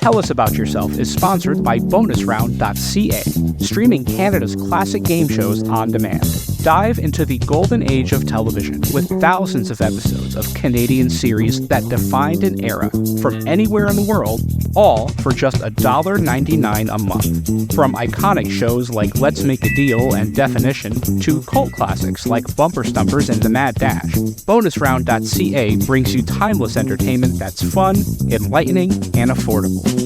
Tell Us About Yourself is sponsored by bonusround.ca, streaming Canada's classic game shows on demand. Dive into the golden age of television with thousands of episodes of Canadian series that defined an era from anywhere in the world, all for just $1.99 a month. From iconic shows like Let's Make a Deal and Definition to cult classics like Bumper Stumpers and The Mad Dash, bonusround.ca brings you timeless entertainment that's fun, enlightening, and affordable.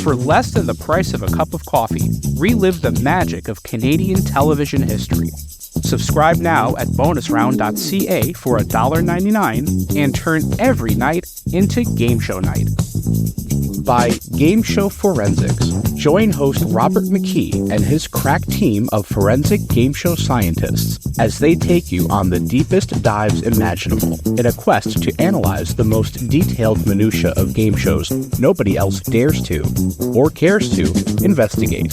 For less than the price of a cup of coffee, relive the magic of Canadian television history. Subscribe now at bonusround.ca for $1.99 and turn every night into Game Show Night. By Game Show Forensics. Join host Robert McKee and his crack team of forensic game show scientists as they take you on the deepest dives imaginable in a quest to analyze the most detailed minutia of game shows nobody else dares to, or cares to, investigate.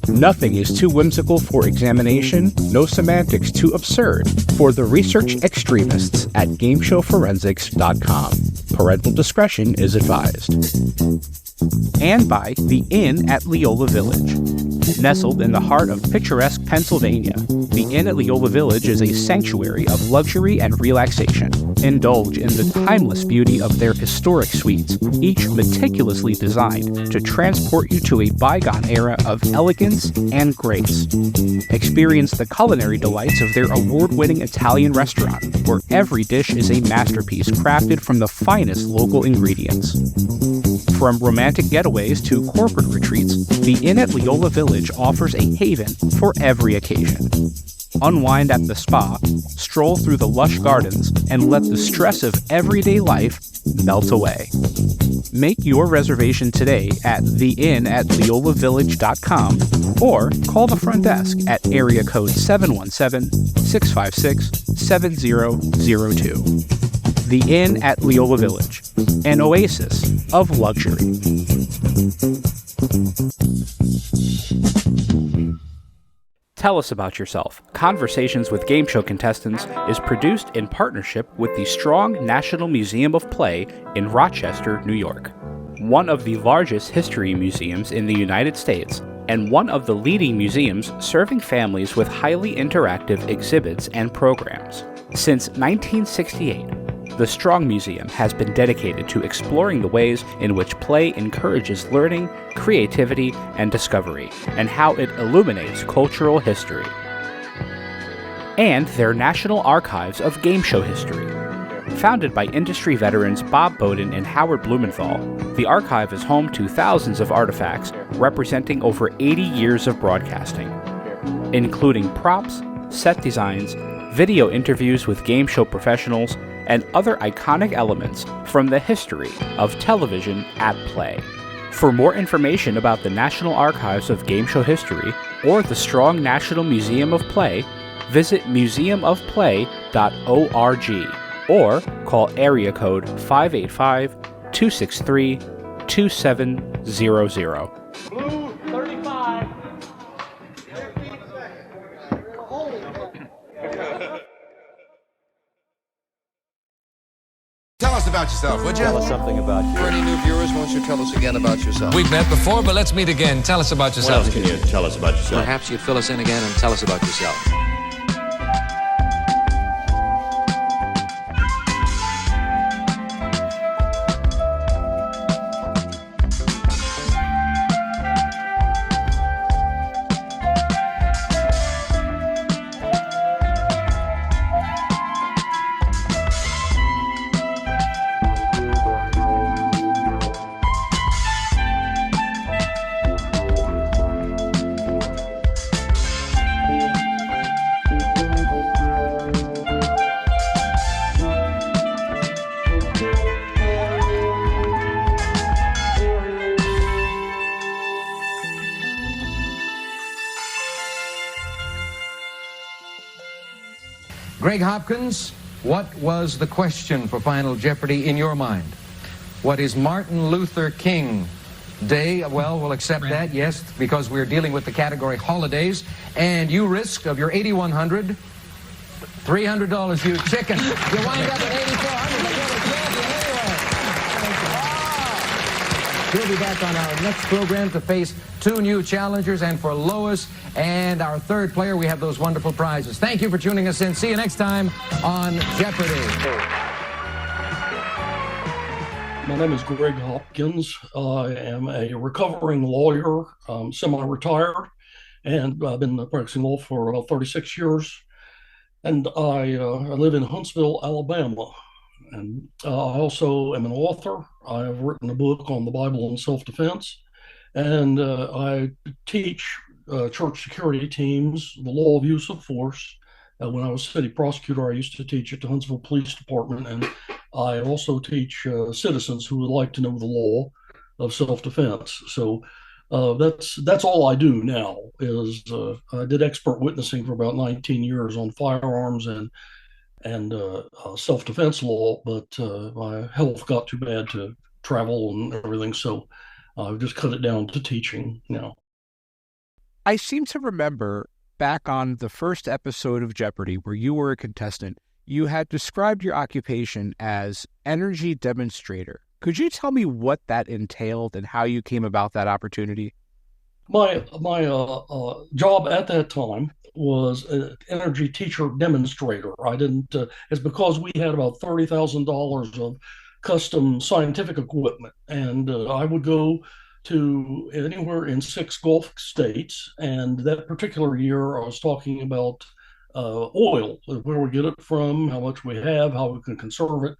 Nothing is too whimsical for examination, no semantics too absurd for the research extremists at GameShowForensics.com. Parental discretion is advised. And by The Inn at Leola Village. Nestled in the heart of picturesque Pennsylvania, The Inn at Leola Village is a sanctuary of luxury and relaxation. Indulge in the timeless beauty of their historic suites, each meticulously designed to transport you to a bygone era of elegance and grace. Experience the culinary delights of their award-winning Italian restaurant, where every dish is a masterpiece crafted from the finest local ingredients. From romantic getaways to corporate retreats, The Inn at Leola Village offers a haven for every occasion. Unwind at the spa, stroll through the lush gardens, and let the stress of everyday life melt away. Make your reservation today at theinnatleolavillage.com or call the front desk at area code 717-656-7002. The Inn at Leola Village, an oasis of luxury. Tell Us About Yourself. Conversations with Game Show Contestants is produced in partnership with the Strong National Museum of Play in Rochester, New York, one of the largest history museums in the United States, and one of the leading museums serving families with highly interactive exhibits and programs. Since 1968, the Strong Museum has been dedicated to exploring the ways in which play encourages learning, creativity, and discovery, and how it illuminates cultural history. And their National Archives of Game Show History. Founded by industry veterans Bob Bowden and Howard Blumenthal, the archive is home to thousands of artifacts representing over 80 years of broadcasting, including props, set designs, video interviews with game show professionals, and other iconic elements from the history of television at play. For more information about the National Archives of Game Show History or the Strong National Museum of Play, visit museumofplay.org or call area code 585-263-2700. Blue 35. Tell us about yourself, would you? Tell us something about you. For any new viewers, won't you tell us again about yourself? We've met before, but let's meet again. Tell us about What yourself. else can you tell us about yourself? Perhaps you'd fill us in again and tell us about yourself. Greg Hopkins, what was the question for Final Jeopardy in your mind? What is Martin Luther King Day? Well, we'll accept that, yes, because we're dealing with the category holidays. And you risk of your $8,100, $300 you chicken. You wind up at $8,400. He'll be back on our next program to face 2 new challengers. And for Lois and our third player, we have those wonderful prizes. Thank you for tuning us in. See you next time on Jeopardy! My name is Greg Hopkins. I am a recovering lawyer, semi-retired, and I've been practicing law for about 36 years. And I live in Huntsville, Alabama. And I also am an author. I have written a book on the Bible and self-defense. And I teach church security teams the law of use of force. When I was city prosecutor, I used to teach at the Huntsville Police Department. And I also teach citizens who would like to know the law of self-defense. So that's all I do now. Is I did expert witnessing for about 19 years on firearms and self-defense law, but my health got too bad to travel and everything, so I've just cut it down to teaching now. I seem to remember back on the first episode of Jeopardy, where you were a contestant, you had described your occupation as energy demonstrator. Could you tell me what that entailed and how you came about that opportunity? My job at that time was an energy teacher demonstrator. I didn't. It's because we had about $30,000 of custom scientific equipment, and I would go to anywhere in 6 Gulf states. And that particular year, I was talking about oil, where we get it from, how much we have, how we can conserve it.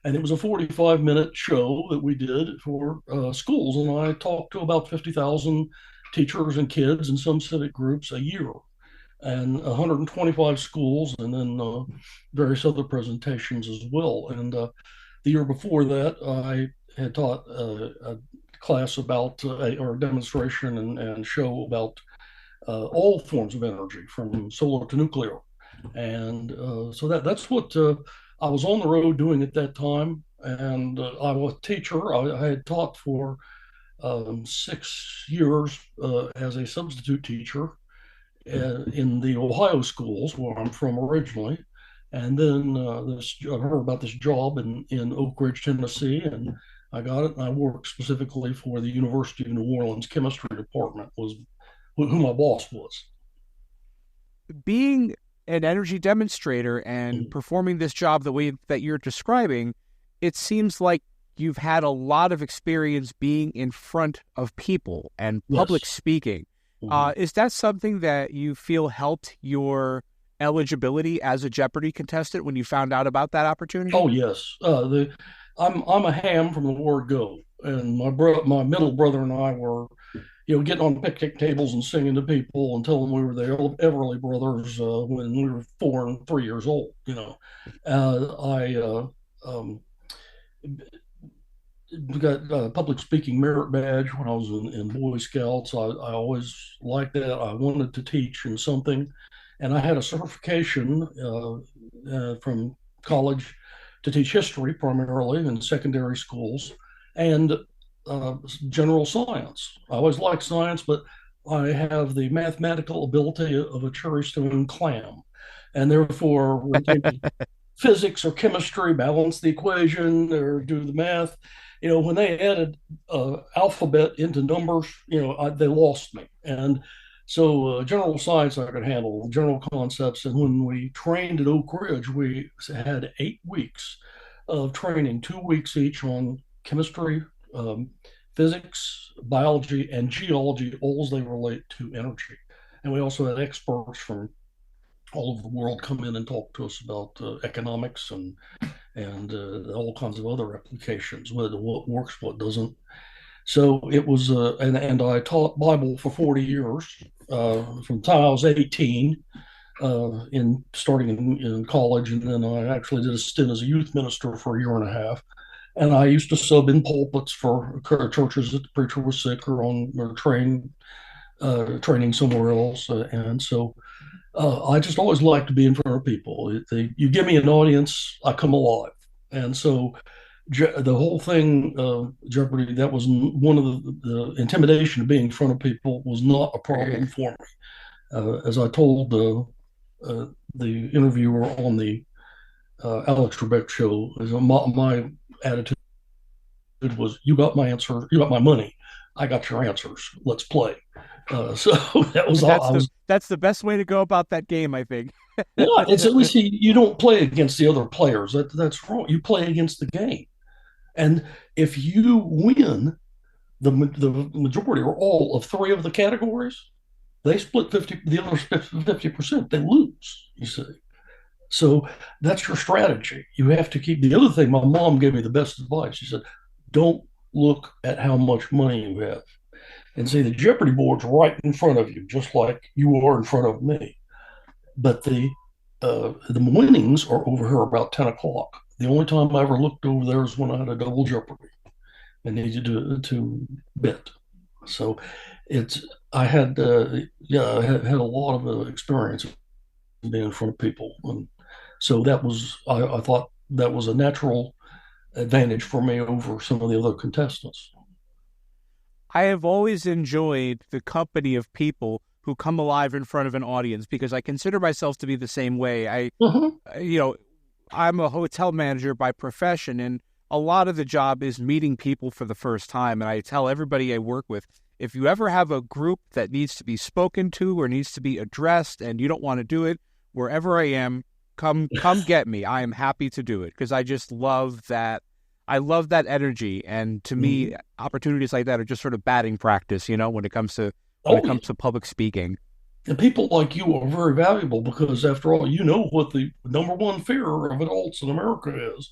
And it was a 45-minute show that we did for schools. And I talked to about 50,000 teachers and kids in some civic groups a year, and 125 schools, and then various other presentations as well. And the year before that, I had taught a class about, or a demonstration and show about all forms of energy, from solar to nuclear. And so that's what I was on the road doing at that time. And I was a teacher. I had taught for 6 years as a substitute teacher in the Ohio schools where I'm from originally. And then I heard about this job in Oak Ridge, Tennessee, and I got it. And I worked specifically for the University of New Orleans chemistry department, was who my boss was. Being an energy demonstrator and performing this job the way that you're describing, it seems like you've had a lot of experience being in front of people and public speaking. Is that something that you feel helped your eligibility as a Jeopardy contestant when you found out about that opportunity? Oh, yes. I'm a ham from the word go. And my middle brother and I were, getting on picnic tables and singing to people and telling them we were the Everly Brothers when we were 4 and 3 years old. I got a public speaking merit badge when I was in Boy Scouts. I always liked that. I wanted to teach in something. And I had a certification from college to teach history primarily in secondary schools, and general science. I always liked science, but I have the mathematical ability of a cherry stone clam. And therefore, physics or chemistry, balance the equation or do the math. When they added alphabet into numbers, they lost me. And so general science I could handle, general concepts. And when we trained at Oak Ridge, we had 8 weeks of training, 2 weeks each on chemistry, physics, biology, and geology, all as they relate to energy. And we also had experts from all over the world come in and talk to us about economics and all kinds of other applications, what works, what doesn't. So it was, and I taught Bible for 40 years, from the time I was 18, starting in college, and then I actually did a stint as a youth minister for a year and a half. And I used to sub in pulpits for churches that the preacher was sick or training somewhere else, and so I just always like to be in front of people. You give me an audience, I come alive, and so the whole thing, Jeopardy, that was one of the intimidation of being in front of people was not a problem for me. As I told the interviewer on the Alex Trebek show, my attitude was, you got my answer, you got my money, I got your answers, let's play. So that was all. That's the best way to go about that game, I think. Yeah, it's at least you don't play against the other players. That's wrong. You play against the game, and if you win the majority or all of three of the categories, they split 50. The other 50%, they lose. You see, so that's your strategy. You have to keep. The other thing, my mom gave me the best advice. She said, "Don't look at how much money you have, and see the Jeopardy board's right in front of you, just like you are in front of me. But the winnings are over here about 10 o'clock. The only time I ever looked over there is when I had a double Jeopardy and needed to bet. So I had a lot of experience being in front of people, and so that was I thought that was a natural advantage for me over some of the other contestants. I have always enjoyed the company of people who come alive in front of an audience because I consider myself to be the same way. I'm a hotel manager by profession, and a lot of the job is meeting people for the first time. And I tell everybody I work with, if you ever have a group that needs to be spoken to or needs to be addressed and you don't want to do it, wherever I am, come get me. I am happy to do it because I just love that. I love that energy. And to me, opportunities like that are just sort of batting practice, when it comes to public speaking. And people like you are very valuable because, after all, you know what the number one fear of adults in America is.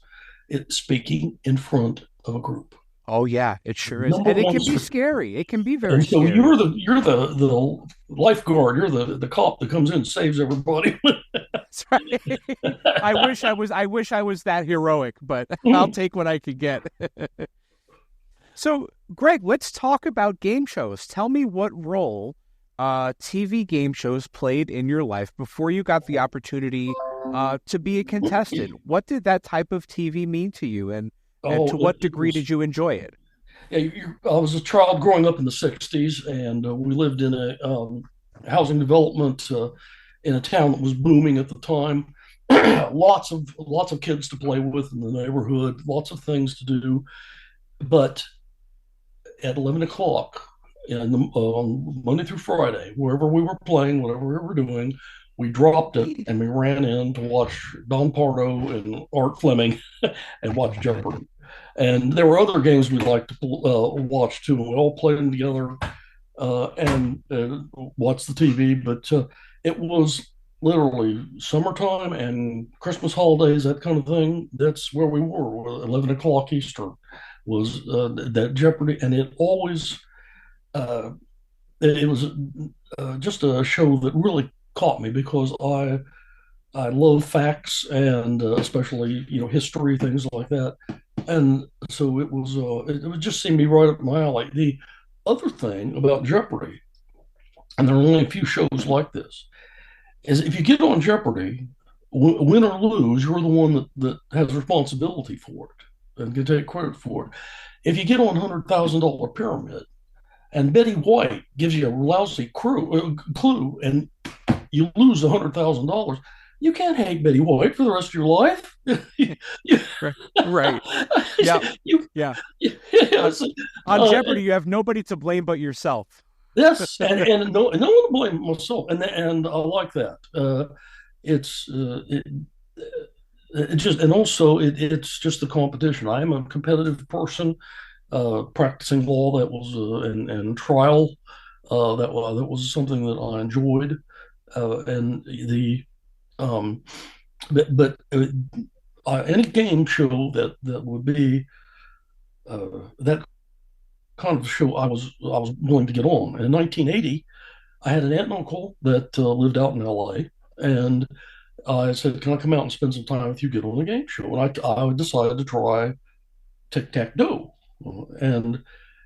It's speaking in front of a group. Oh yeah, it sure is, and it can be scary. It can be very so scary. You're the lifeguard. You're the cop that comes in and saves everybody. That's right. I wish I was that heroic, but I'll take what I could get. So, Greg, let's talk about game shows. Tell me what role TV game shows played in your life before you got the opportunity to be a contestant. What did that type of TV mean to you, and to what degree did you enjoy it? Yeah, I was a child growing up in the 60s, and we lived in a housing development in a town that was booming at the time. lots of kids to play with in the neighborhood, lots of things to do. But at 11 o'clock on Monday through Friday, wherever we were playing, whatever we were doing, we dropped it and we ran in to watch Don Pardo and Art Fleming and watch Jeopardy. And there were other games we liked to watch too. We all played them together and watched the TV. But it was literally summertime and Christmas holidays, that kind of thing. That's where we were. 11 o'clock Eastern was that Jeopardy, and it always it was just a show that really caught me because I love facts and especially history, things like that, and so it would just seem to be right up my alley. The other thing about Jeopardy, and there are only a few shows like this, is if you get on Jeopardy, win or lose, you're the one that has responsibility for it and can take credit for it. If you get on $100,000 Pyramid, and Betty White gives you a lousy clue, and you lose $100,000, you can't hate Betty White for the rest of your life. Right. Yeah. On Jeopardy, you have nobody to blame but yourself. Yes, and no one to blame myself, and I like that. It's just, and also it's just the competition. I am a competitive person. Practicing law, that was and trial, that was something that I enjoyed, and the but any game show that would be that kind of show, I was willing to get on. In 1980, I had an aunt and uncle that lived out in LA, and I said, "Can I come out and spend some time with you? Get on a game show?" And I decided to try tic-tac-toe. And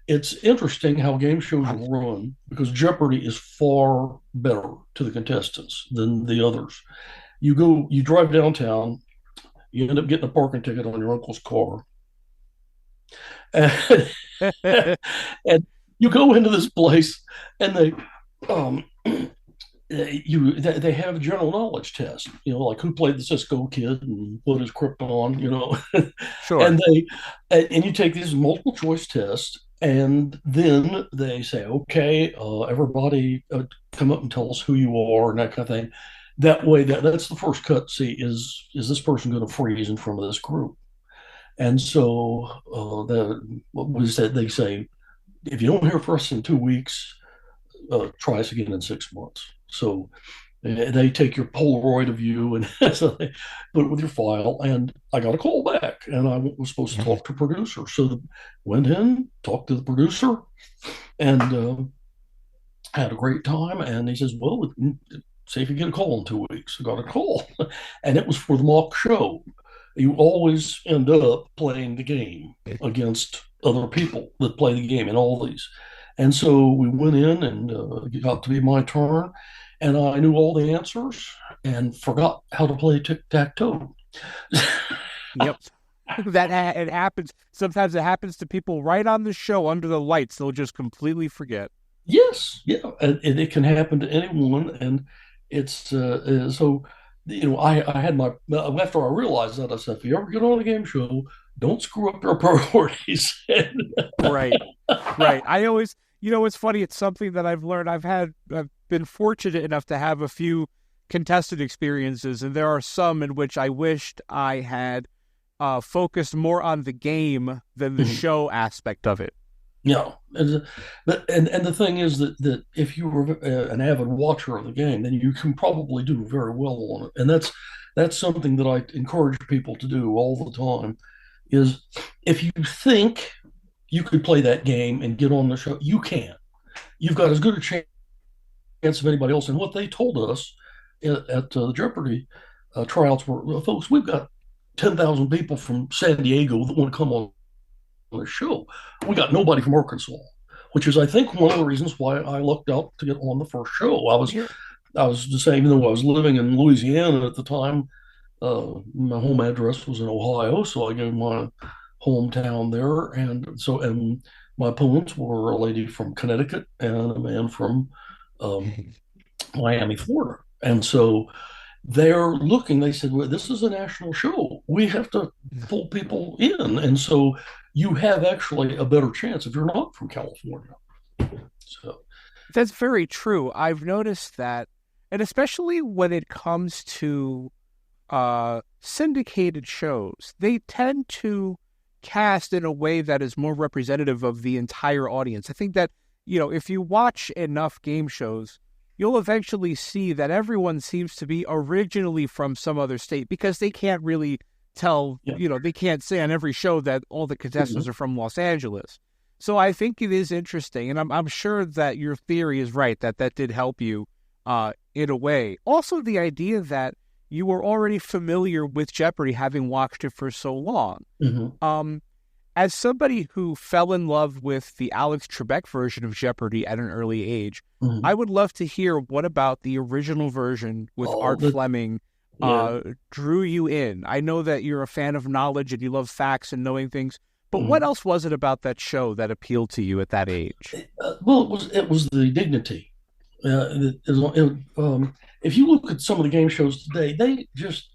it's interesting how game shows are run because Jeopardy is far better to the contestants than the others. You drive downtown, you end up getting a parking ticket on your uncle's car, and, and you go into this place, and they have a general knowledge test, like who played the Cisco Kid and what is Krypton, Sure. and you take these multiple choice tests, and then they say, okay, everybody come up and tell us who you are and that kind of thing. That way, that's the first cut. See, is this person going to freeze in front of this group? And so they say, if you don't hear from us in 2 weeks, try us again in 6 months. So they take your Polaroid of you and so they put it with your file. And I got a call back, and I was supposed to talk to producer. So went in, talked to the producer, and had a great time. And he says, well, see if you get a call in 2 weeks. I got a call, and it was for the mock show. You always end up playing the game against other people that play the game in all these. And so we went in, and it got to be my turn, and I knew all the answers and forgot how to play tic-tac-toe. Yep. It happens. Sometimes it happens to people right on the show under the lights. They'll just completely forget. Yes, yeah, and it can happen to anyone, and it's so. I had after I realized that, I said, if you ever get on a game show, don't screw up your priorities. Right. I always, it's funny. It's something that I've learned. I've been fortunate enough to have a few contested experiences, and there are some in which I wished I had focused more on the game than the show aspect of it. Yeah, and the thing is that if you were an avid watcher of the game, then you can probably do very well on it. And that's something that I encourage people to do all the time. Is if you think you could play that game and get on the show, you can. You've got as good a chance of anybody else. And what they told us at the Jeopardy tryouts were, folks, we've got 10,000 people from San Diego that want to come on the show. We got nobody from Arkansas, which is, I think, one of the reasons why I lucked out to get on the first show. I was just saying, even though I was living in Louisiana at the time, my home address was in Ohio, so I gave my hometown there, and my opponents were a lady from Connecticut and a man from Miami, Florida, and so they're looking. They said, well, this is a national show. We have to pull people in, and so you have actually a better chance if you're not from California. So that's very true. I've noticed that, and especially when it comes to syndicated shows, they tend to cast in a way that is more representative of the entire audience. I think that, if you watch enough game shows, you'll eventually see that everyone seems to be originally from some other state, because they can't really tell, they can't say on every show that all the contestants are from Los Angeles. So I think it is interesting, and I'm sure that your theory is right, that did help you in a way. Also, the idea that you were already familiar with Jeopardy, having watched it for so long. As somebody who fell in love with the Alex Trebek version of Jeopardy at an early age, I would love to hear what about the original version with Art Fleming drew you in. I know that you're a fan of knowledge and you love facts and knowing things, but what else was it about that show that appealed to you at that age? Well, it was the dignity. If you look at some of the game shows today, they just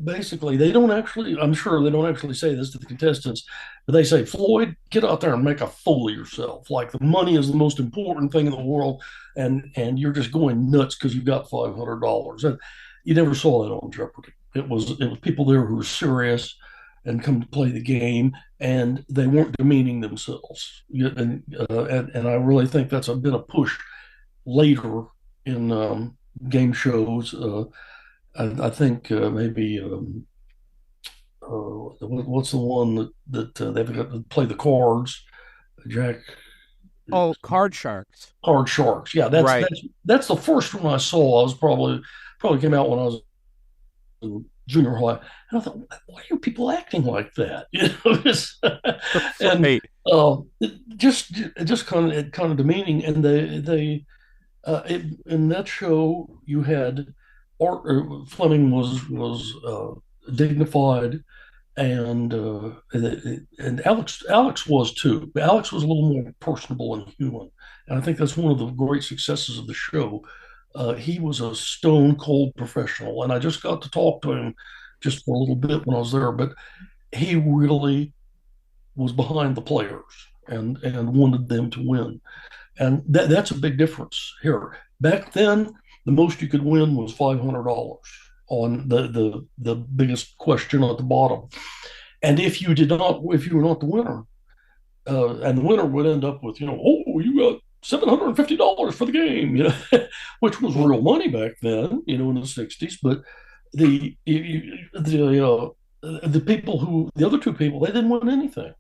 basically, I'm sure they don't actually say this to the contestants, but they say, Floyd, get out there and make a fool of yourself. Like, the money is the most important thing in the world, and you're just going nuts because you've got $500. And you never saw that on Jeopardy. It was people there who were serious and come to play the game, and they weren't demeaning themselves. And I really think that's been a push later in game shows. I think maybe what's the one that they've got to play the cards, Jack? Oh, Card Sharks. Card Sharks. Yeah, that's the first one I saw. I was probably came out when I was in junior high, and I thought, why are people acting like that? Just kind of demeaning. And they in that show you had Fleming was dignified, and Alex was too. Alex was a little more personable and human, and I think that's one of the great successes of the show. He was a stone cold professional, and I just got to talk to him just for a little bit when I was there. But he really was behind the players and wanted them to win, and that's a big difference here. Back then, the most you could win was $500 on the biggest question at the bottom, and if you were not the winner, and the winner would end up with, oh, you got $750 for the game, which was real money back then, in the '60s. But the other two people, they didn't win anything.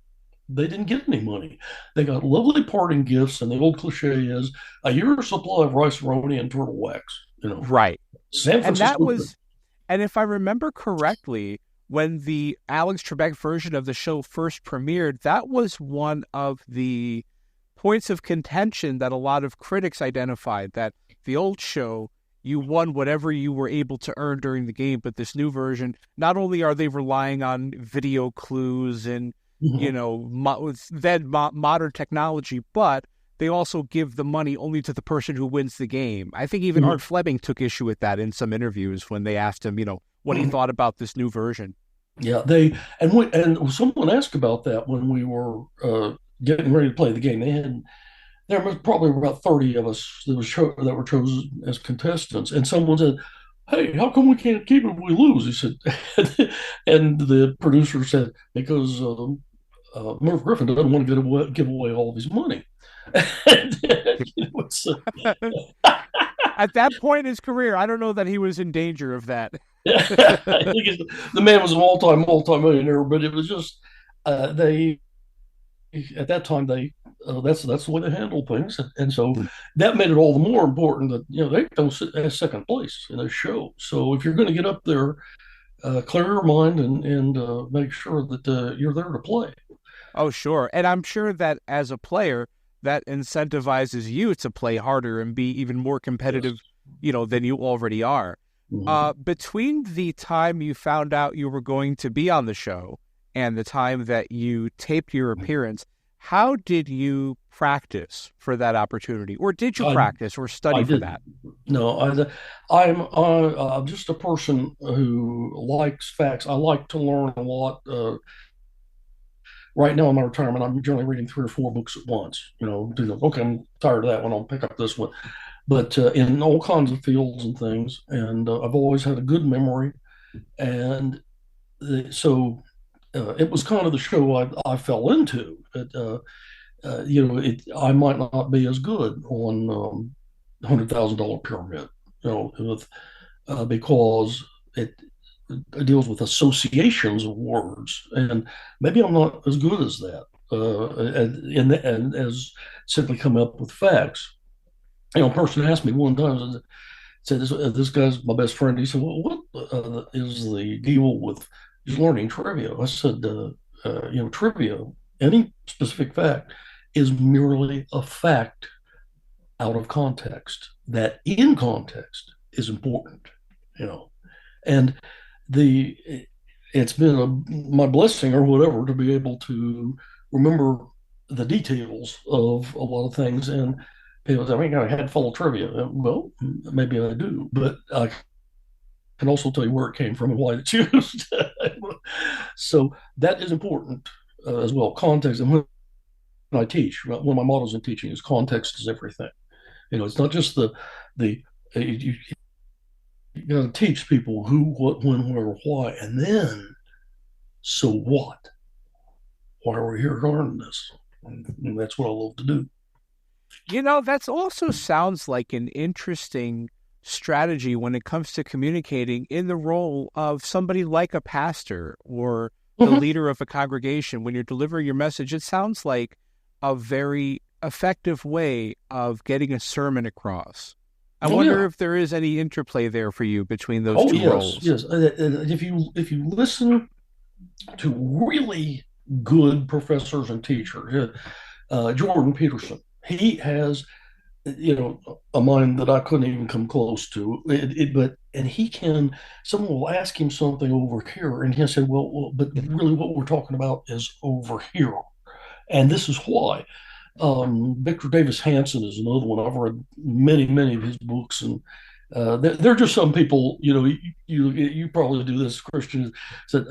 They didn't get any money. They got lovely parting gifts, and the old cliche is a year's supply of rice-a-roni and turtle wax. Right. San Francisco. And if I remember correctly, when the Alex Trebek version of the show first premiered, that was one of the points of contention that a lot of critics identified, that the old show, you won whatever you were able to earn during the game, but this new version, not only are they relying on video clues and, modern technology, but they also give the money only to the person who wins the game. I think even Art Fleming took issue with that in some interviews when they asked him, what he thought about this new version. Yeah, and someone asked about that when we were getting ready to play the game. There was probably about 30 of us that were chosen as contestants, and someone said, "Hey, how come we can't keep it if we lose?" He said, and the producer said, "Because Merv Griffin doesn't want to give away all of his money." At that point in his career, I don't know that he was in danger of that. I think the man was an all-time multi-millionaire, but it was just they at that time that's the way they handle things, and so that made it all the more important that they don't sit as second place in a show. So if you're going to get up there, clear your mind and make sure that you're there to play. Oh, sure, and I'm sure that as a player, that incentivizes you to play harder and be even more competitive, than you already are. Between the time you found out you were going to be on the show and the time that you taped your appearance, how did you practice for that opportunity? Or did you practice or study for that? No, I'm just a person who likes facts. I like to learn a lot. Right now in my retirement, I'm generally reading 3 or 4 books at once. Okay, I'm tired of that one. I'll pick up this one. But in all kinds of fields and things, and I've always had a good memory, and so it was kind of the show I fell into. I might not be as good on $100,000 pyramid, because it deals with associations of words, and maybe I'm not as good as that, and as simply come up with facts. A person asked me one time, said, "This guy's my best friend." He said, "Well, what is the deal with just learning trivia?" I said, "Trivia, any specific fact, is merely a fact out of context. That in context is important, and it's been my blessing or whatever to be able to remember the details of a lot of things." And people say, "I mean, I had full of trivia." Well, maybe I do, but I can also tell you where it came from and why it's used. So that is important as well. Context. And when I teach, one of my mottos in teaching is context is everything. It's not just you got to teach people who, what, when, where, why, and then so what? Why are we here learning this? And that's what I love to do. That also sounds like an interesting strategy when it comes to communicating in the role of somebody like a pastor or the leader of a congregation. When you're delivering your message, it sounds like a very effective way of getting a sermon across. I wonder if there is any interplay there for you between those two roles. Yes. If you listen to really good professors and teachers, Jordan Peterson, he has, a mind that I couldn't even come close to. Someone will ask him something over here, and he'll say, "Well, but really, what we're talking about is over here, and this is why." Victor Davis Hanson is another one. I've read many of his books, and they're just some people. You probably do this, Christian. Said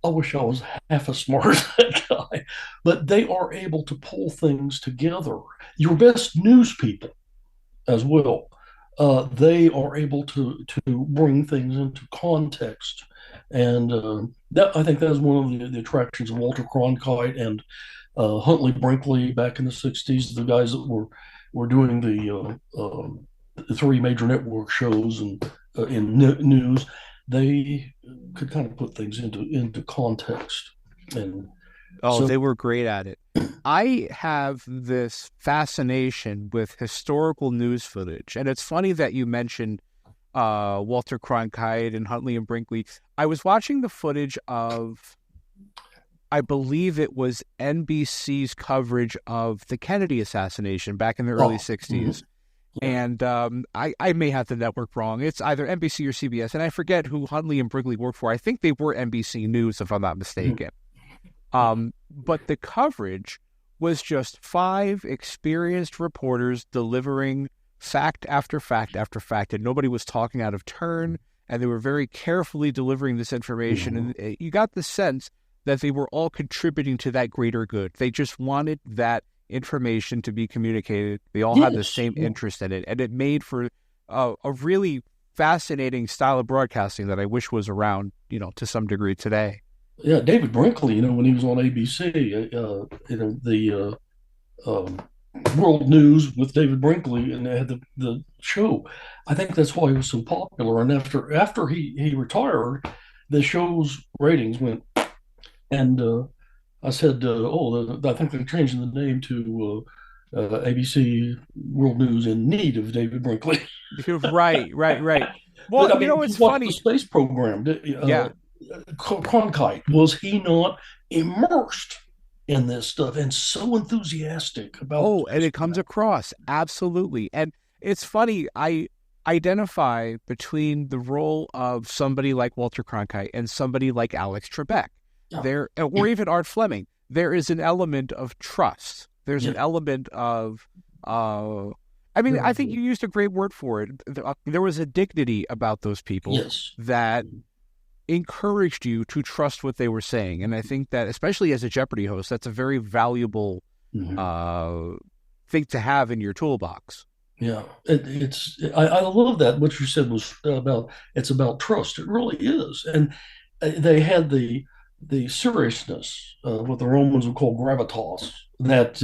I wish I was half as smart as that guy, but they are able to pull things together. Your best news people as well. They are able to bring things into context, and that I think that's one of the attractions of Walter Cronkite and Huntley Brinkley back in the '60s. The guys that were doing the three major network shows and in news, they could kind of put things into context. And they were great at it. I have this fascination with historical news footage, and it's funny that you mentioned Walter Cronkite and Huntley and Brinkley. I was watching the footage of, I believe it was NBC's coverage of the Kennedy assassination back in the early 60s. And I may have the network wrong. It's either NBC or CBS, and I forget who Huntley and Brinkley worked for. I think they were NBC News, if I'm not mistaken. But the coverage was just 5 experienced reporters delivering fact after fact after fact, and nobody was talking out of turn, and they were very carefully delivering this information. And you got the sense that they were all contributing to that greater good. They just wanted that information to be communicated. They all had the same interest in it, and it made for a really fascinating style of broadcasting that I wish was around, to some degree today. Yeah, David Brinkley, when he was on ABC, the World News with David Brinkley, and they had the show. I think that's why he was so popular. And after he retired, the show's ratings went. And I said, I think they're changing the name to ABC World News in need of David Brinkley. Right. Well, but, it's funny. The space program. Cronkite, was he not immersed in this stuff and so enthusiastic about and it comes across absolutely. And it's funny, I identify between the role of somebody like Walter Cronkite and somebody like Alex Trebek, or even Art Fleming. There is an element of trust. There's an element of I think you used a great word for it. There was a dignity about those people that encouraged you to trust what they were saying. And I think that, especially as a Jeopardy host, that's a very valuable thing to have in your toolbox. Yeah, I love that. What you said was it's about trust. It really is. And they had the seriousness, what the Romans would call gravitas, that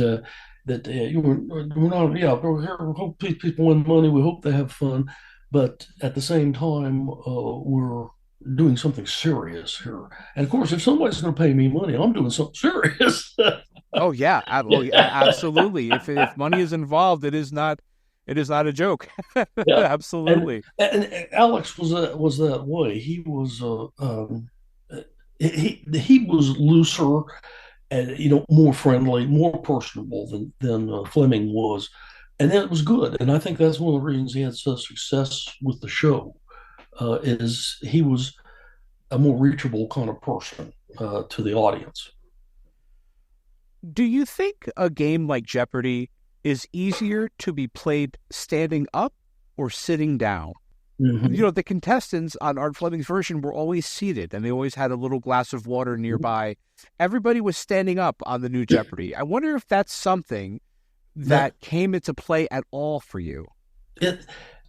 we're not, we're here, we hope people win money, we hope they have fun, but at the same time, we're doing something serious here. And of course, if somebody's going to pay me money, I'm doing something serious. Oh yeah, absolutely. If money is involved, it is not a joke. Absolutely. And Alex was that way. He was he was looser and more friendly, more personable than Fleming was, and that was good. And I think that's one of the reasons he had such success with the show. Is he was a more reachable kind of person to the audience. Do you think a game like Jeopardy is easier to be played standing up or sitting down? Mm-hmm. The contestants on Art Fleming's version were always seated, and they always had a little glass of water nearby. Everybody was standing up on the new Jeopardy. I wonder if that's something that came into play at all for you.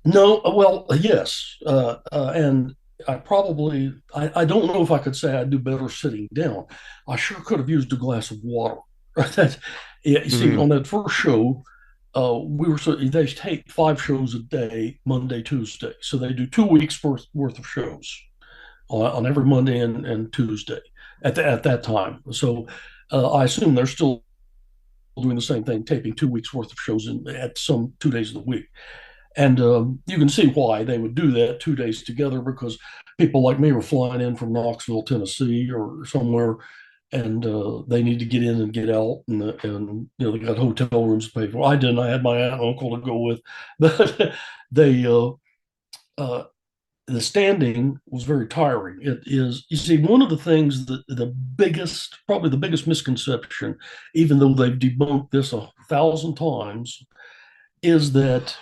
No, well, yes. And I don't know if I could say I'd do better sitting down. I sure could have used a glass of water. You see, on that first show, they take 5 shows a day, Monday, Tuesday. So they do 2 weeks worth of shows on every Monday and Tuesday at that time. So I assume they're still doing the same thing, taping 2 weeks worth of shows at some 2 days of the week. And you can see why they would do that 2 days together, because people like me were flying in from Knoxville, Tennessee or somewhere, and they need to get in and get out, and they got hotel rooms to pay for. I didn't. I had my aunt and uncle to go with, but the standing was very tiring. It is, you see, one of the things that probably the biggest misconception, even though they've debunked this 1,000 times, is that,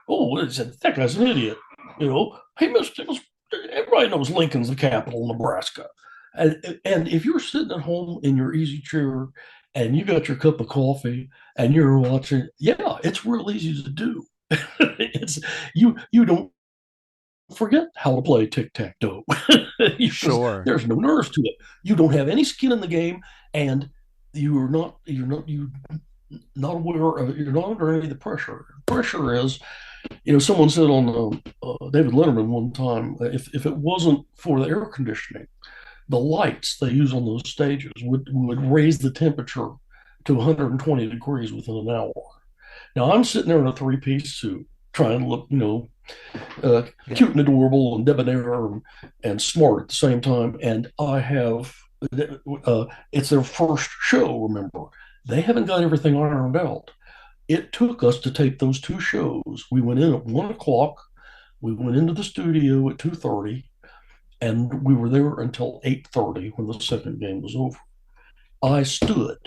oh, that guy's an idiot. Everybody knows Lincoln's the capital of Nebraska. And if you're sitting at home in your easy chair and you got your cup of coffee and you're watching, yeah, it's real easy to do. It's you don't forget how to play tic-tac-toe. Sure. There's no nerves to it. You don't have any skin in the game, and you're not aware of it. You're not under any of the pressure. Pressure is, someone said on David Letterman one time, if it wasn't for the air conditioning, the lights they use on those stages would raise the temperature to 120 degrees within an hour. Now I'm sitting there in a three-piece suit, trying to look, cute and adorable and debonair and smart at the same time. And I have, it's their first show, remember. They haven't got everything ironed out. It took us to tape those two shows. We went in at 1 o'clock. We went into the studio at 2:30, and we were there until 8:30 when the second game was over. I stood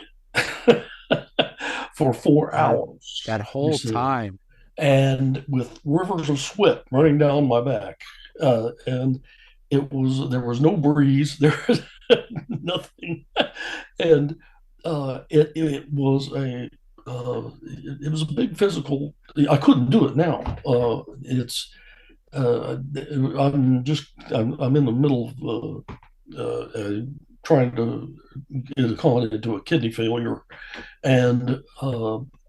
for 4 hours. That whole time. And with rivers of sweat running down my back. And there was no breeze. There was nothing. And it was a big physical. I couldn't do it now. I'm in the middle of trying to get accommodated to a kidney failure, and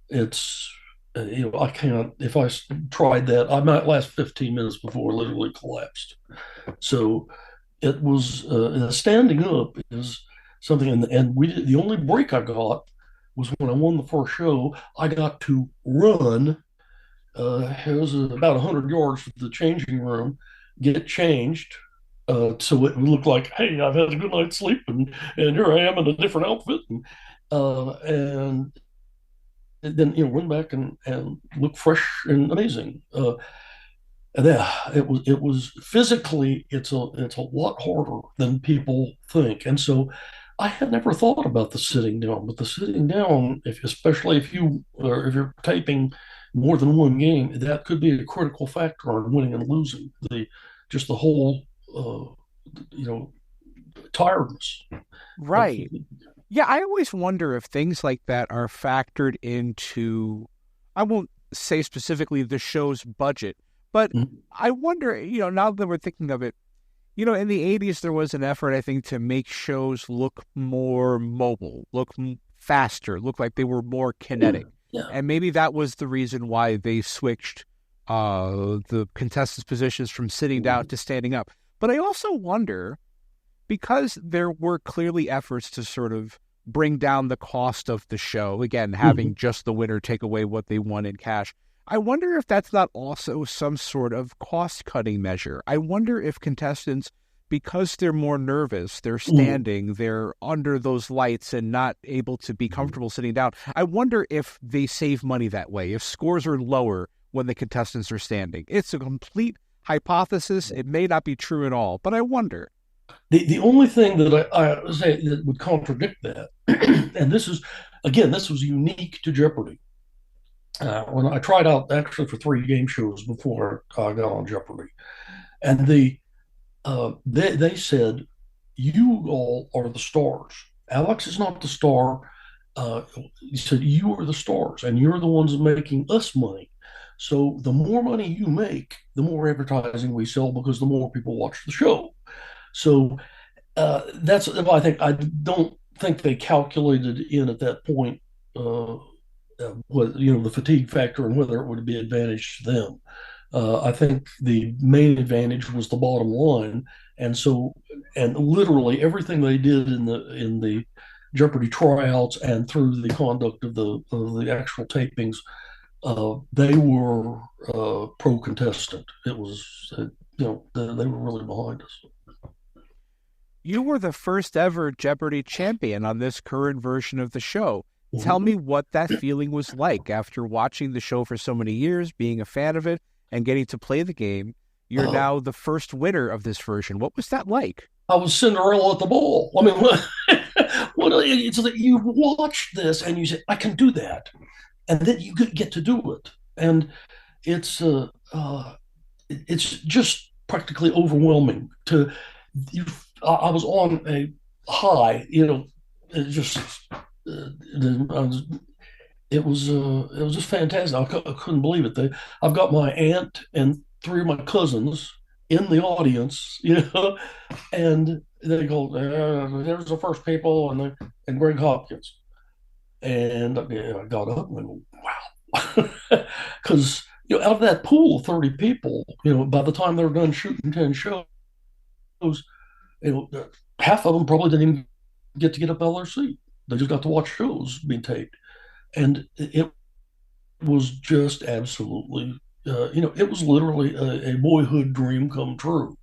it's I can't. If I tried that, I might last 15 minutes before I literally collapsed. So it was standing up is something, and the only break I got was when I won the first show. I got to run. It was about 100 yards to the changing room, get changed. So it would look like, hey, I've had a good night's sleep, and here I am in a different outfit, and then run back and look fresh and amazing. And it was physically, it's a lot harder than people think, and so I had never thought about the sitting down, but the sitting down, especially if you're taping more than one game, that could be a critical factor on winning and losing. The whole tiredness. Right. Yeah, I always wonder if things like that are factored into, I won't say specifically the show's budget, but I wonder, now that we're thinking of it, in the 80s, there was an effort, I think, to make shows look more mobile, look faster, look like they were more kinetic. Yeah. And maybe that was the reason why they switched the contestants' positions from sitting down to standing up. But I also wonder, because there were clearly efforts to sort of bring down the cost of the show, again, having just the winner take away what they won in cash, I wonder if that's not also some sort of cost-cutting measure. I wonder if contestants, because they're more nervous, they're standing, they're under those lights and not able to be comfortable sitting down, I wonder if they save money that way, if scores are lower when the contestants are standing. It's a complete hypothesis. It may not be true at all, but I wonder. The only thing that I say that would contradict that, and this was unique to Jeopardy. When I tried out actually for 3 game shows before I got on Jeopardy, and they said, you all are the stars. Alex is not the star. He said, you are the stars, and you're the ones making us money. So the more money you make, the more advertising we sell, because the more people watch the show. So that's, I don't think they calculated in at that point the fatigue factor and whether it would be advantage to them. I think the main advantage was the bottom line, and literally everything they did in the Jeopardy tryouts and through the conduct of the actual tapings, they were pro contestant. It was they were really behind us. You were the first ever Jeopardy champion on this current version of the show. Tell me what that feeling was like after watching the show for so many years, being a fan of it, and getting to play the game. you're now the first winner of this version. What was that like? I was Cinderella at the ball. I mean, it's like you watch this and you say, I can do that. And then you get to do it. And it's just practically overwhelming I was on a high, it just, it was just fantastic. I couldn't believe it. I've got my aunt and three of my cousins in the audience, and they go, there's the first people, and Greg Hopkins. And I got up and went, wow. Because, out of that pool of 30 people, by the time they were done shooting 10 shows, half of them probably didn't even get up out of their seat. They just got to watch shows being taped. And it was just absolutely, it was literally a boyhood dream come true,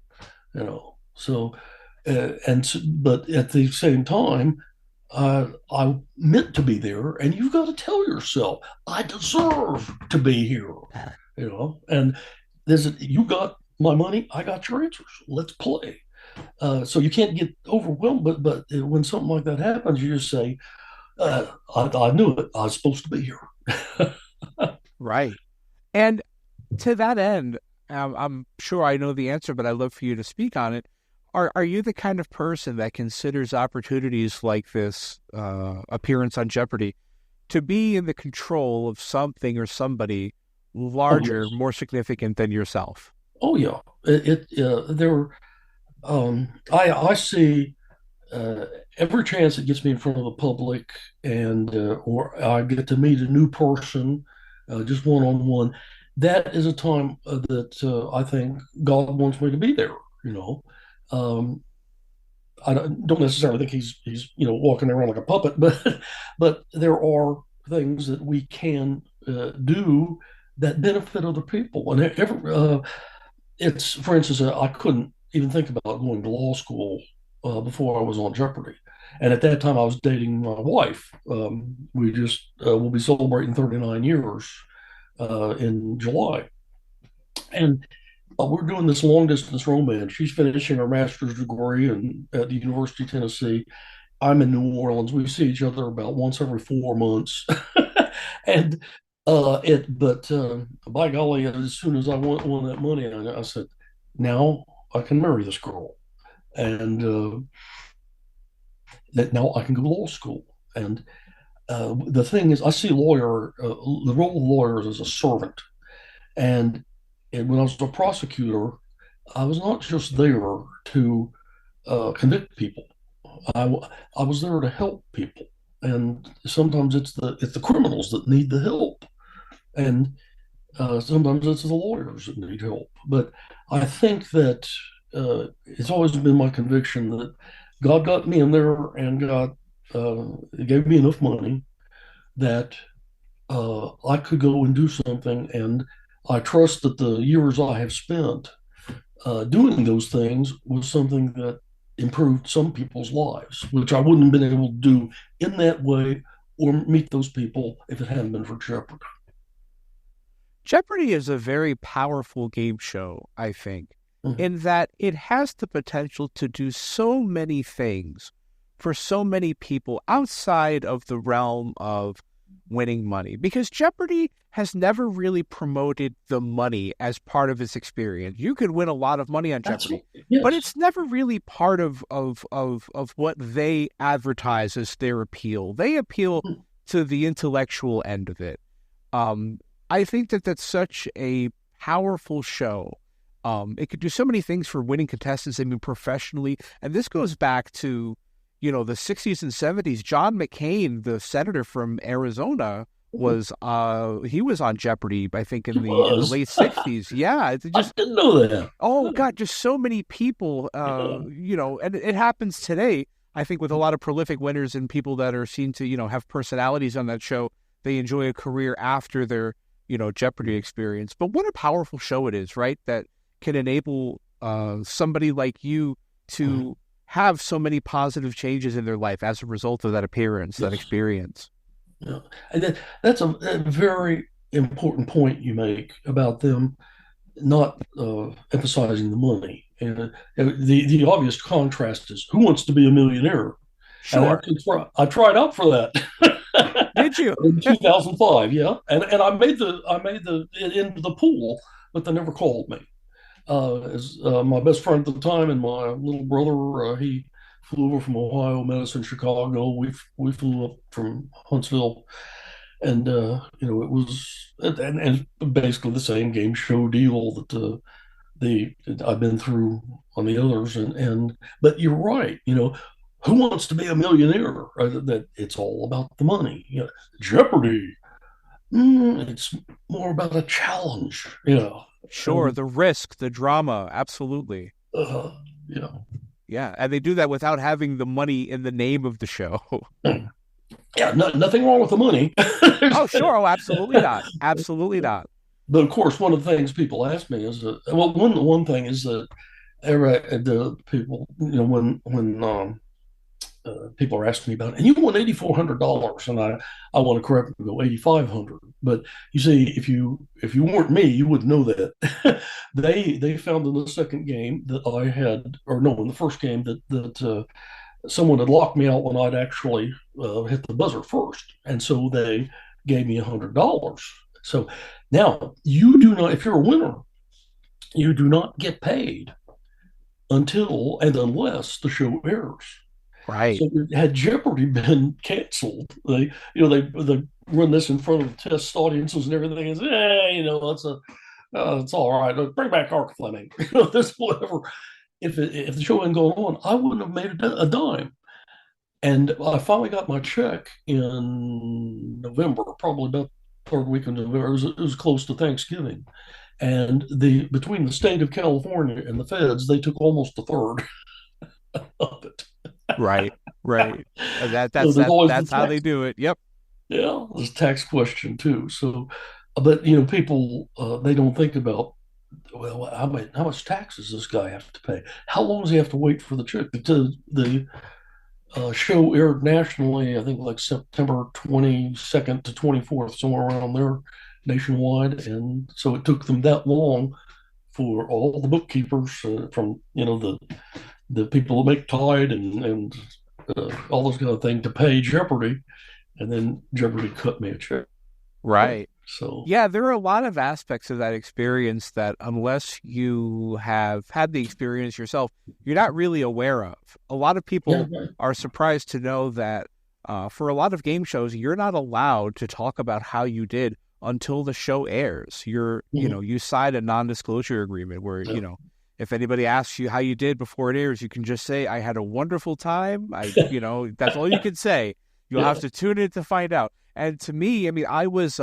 So, but at the same time, I meant to be there, and you've got to tell yourself, I deserve to be here, and you got my money, I got your answers. Let's play. So you can't get overwhelmed, but when something like that happens, you just say, I knew it. I was supposed to be here. Right. And to that end, I'm sure I know the answer, but I'd love for you to speak on it. Are you the kind of person that considers opportunities like this appearance on Jeopardy to be in the control of something or somebody larger, yes. more significant than yourself? Oh yeah, I see every chance it gets me in front of the public, and or I get to meet a new person, just one on one. That is a time that I think God wants me to be there. I don't necessarily think he's walking around like a puppet, but there are things that we can do that benefit other people. And it's, for instance, I couldn't even think about going to law school before I was on Jeopardy. And at that time, I was dating my wife. We just will be celebrating 39 years in July. And we're doing this long distance romance. She's finishing her master's degree at the University of Tennessee. I'm in New Orleans. We see each other about once every 4 months. And but by golly, as soon as I won that money, I said, now I can marry this girl. And that now I can go to law school. And the thing is, I see the role of lawyers as a servant. And when I was a prosecutor, I was not just there to convict people. I was there to help people, and sometimes it's the criminals that need the help, and sometimes it's the lawyers that need help. But I think that it's always been my conviction that God got me in there, and God gave me enough money that I could go and do something. And I trust that the years I have spent doing those things was something that improved some people's lives, which I wouldn't have been able to do in that way or meet those people if it hadn't been for Jeopardy. Jeopardy is a very powerful game show, I think, in that it has the potential to do so many things for so many people outside of the realm of winning money, because Jeopardy has never really promoted the money as part of its experience. You could win a lot of money on Jeopardy, yes. But it's never really part of what they advertise as their appeal. They appeal to the intellectual end of it. I think that that's such a powerful show. It could do so many things for winning contestants, I mean, professionally. And this goes back to, the 60s and 70s. John McCain, the senator from Arizona, he was on Jeopardy, I think, in the late 60s. Yeah. I didn't know that. Oh, God, just so many people, and it happens today, I think, with a lot of prolific winners and people that are seen to, have personalities on that show. They enjoy a career after their, Jeopardy experience. But what a powerful show it is, right? That can enable somebody like you to have so many positive changes in their life as a result of that appearance, that experience. Yeah. And that's a very important point you make about them not emphasizing the money. And the obvious contrast is who wants to be a millionaire? And Sure. I tried out for that. Did you? In 2005, yeah, and I made the into the pool, but they never called me. As my best friend at the time and my little brother, he flew over from Ohio, met us in Chicago. We flew up from Huntsville, and it was and basically the same game show deal that the I've been through on the others, and but you're right, who wants to be a millionaire? That it's all about the money. Jeopardy. It's more about a challenge. Sure. The risk, the drama. Absolutely. Uh, yeah. Yeah. And they do that without having the money in the name of the show. Yeah. Nothing wrong with the money. Oh, sure. Oh, absolutely not. Absolutely not. But of course, one of the things people ask me is one thing is that the people, when people are asking me about it, and you won $8,400, and I want to correct them and go $8,500. But you see, if you weren't me, you wouldn't know that. They found in the second game that I had, or no, in the first game that someone had locked me out when I'd actually hit the buzzer first, and so they gave me $100. So now you do not, if you're a winner, you do not get paid until and unless the show airs. Right. So had Jeopardy been canceled, they run this in front of test audiences and everything, and say, it's all right. Bring back Ark Fleming. This whatever. If the show hadn't gone on, I wouldn't have made a dime. And I finally got my check in November, probably about third week of November. It was close to Thanksgiving, and between the state of California and the feds, they took almost a third of it. Right. That's how they do it. Yep. Yeah, there's a tax question too. So, but people they don't think about, well, how much taxes does this guy have to pay? How long does he have to wait for the check? The show aired nationally, I think like September 22nd to 24th, somewhere around there, nationwide, and so it took them that long for all the bookkeepers from the people that make Tide and all those kind of things to pay Jeopardy, and then Jeopardy cut me a check. Right. So yeah, there are a lot of aspects of that experience that unless you have had the experience yourself, you're not really aware of. A lot of people are surprised to know that for a lot of game shows, you're not allowed to talk about how you did until the show airs. You sign a non-disclosure agreement where, if anybody asks you how you did before it airs, you can just say, I had a wonderful time. That's all you can say. You'll have to tune in to find out. And to me, I mean, I was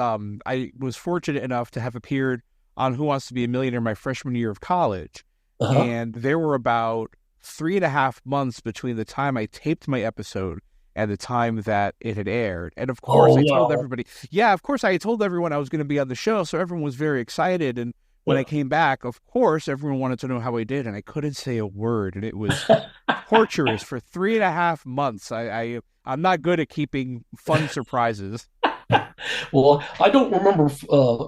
fortunate enough to have appeared on Who Wants to Be a Millionaire my freshman year of college. And there were about 3.5 months between the time I taped my episode and the time that it had aired. And of course, I told everybody, I told everyone I was going to be on the show. So everyone was very excited. And when I came back, of course, everyone wanted to know how I did. And I couldn't say a word. And it was torturous for 3.5 months. I'm not good at keeping fun surprises. Well, I don't remember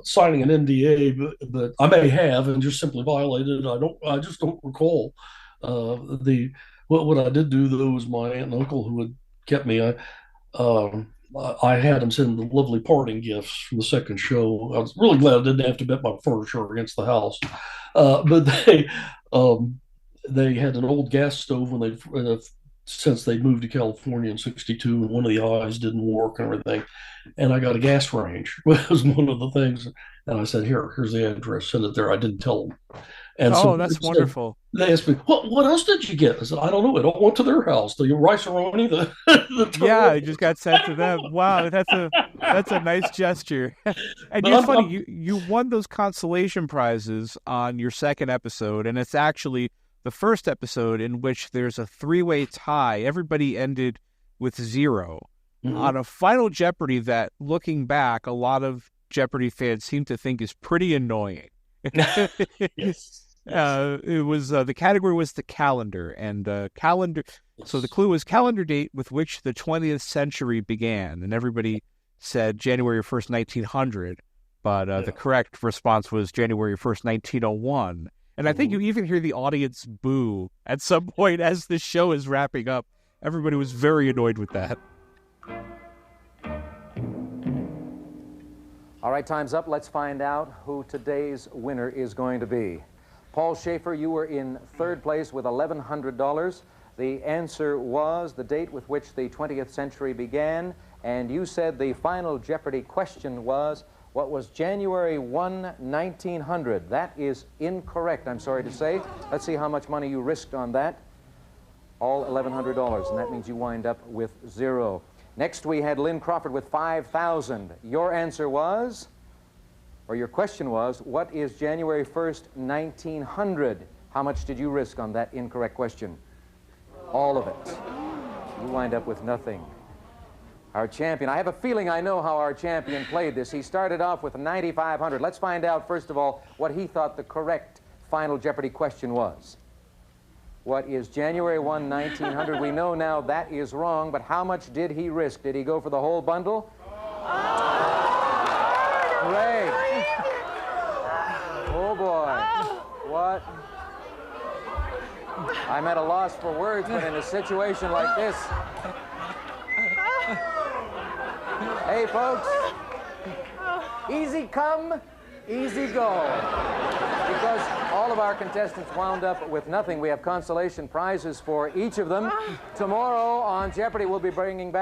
signing an NDA, but I may have and just simply violated it. I just don't recall. What I did do though was my aunt and uncle who had kept me. I had them send the lovely parting gifts from the second show. I was really glad I didn't have to bet my furniture against the house. But they had an old gas stove when since they moved to California in '62, and one of the eyes didn't work and everything. And I got a gas range. It was one of the things. And I said, here's the address. Send it there. I didn't tell them. And so that's wonderful. They asked me, what else did you get? I said, I don't know. It all went to their house. The rice-a-roni, it just got sent to them. Wow, that's a nice gesture. And it's funny, you won those consolation prizes on your second episode, and it's actually the first episode in which there's a 3-way tie. Everybody ended with 0 on a Final Jeopardy that, looking back, a lot of Jeopardy fans seem to think is pretty annoying. Yes. It was the category was the calendar, and calendar. So the clue was calendar date with which the 20th century began, and everybody said January 1st, 1900. but the correct response was January 1st, 1901. And I think you even hear the audience boo at some point as the show is wrapping up. Everybody was very annoyed with that. All right, time's up. Let's find out who today's winner is going to be. Paul Schaefer, you were in third place with $1,100. The answer was the date with which the 20th century began, and you said the final Jeopardy question was, what was January 1, 1900? That is incorrect, I'm sorry to say. Let's see how much money you risked on that. All $1,100, and that means you wind up with 0. Next, we had Lynn Crawford with $5,000. Your answer was, or your question was, what is January 1st, 1900? How much did you risk on that incorrect question? All of it. You wind up with nothing. Our champion, I have a feeling I know how our champion played this. He started off with $9,500. Let's find out, first of all, what he thought the correct final Jeopardy question was. What is January 1, 1900? We know now that is wrong, but how much did he risk? Did he go for the whole bundle? Great. Oh, boy. What? I'm at a loss for words, but in a situation like this... Hey, folks, easy come, easy go. Because all of our contestants wound up with nothing, we have consolation prizes for each of them. Tomorrow on Jeopardy, we'll be bringing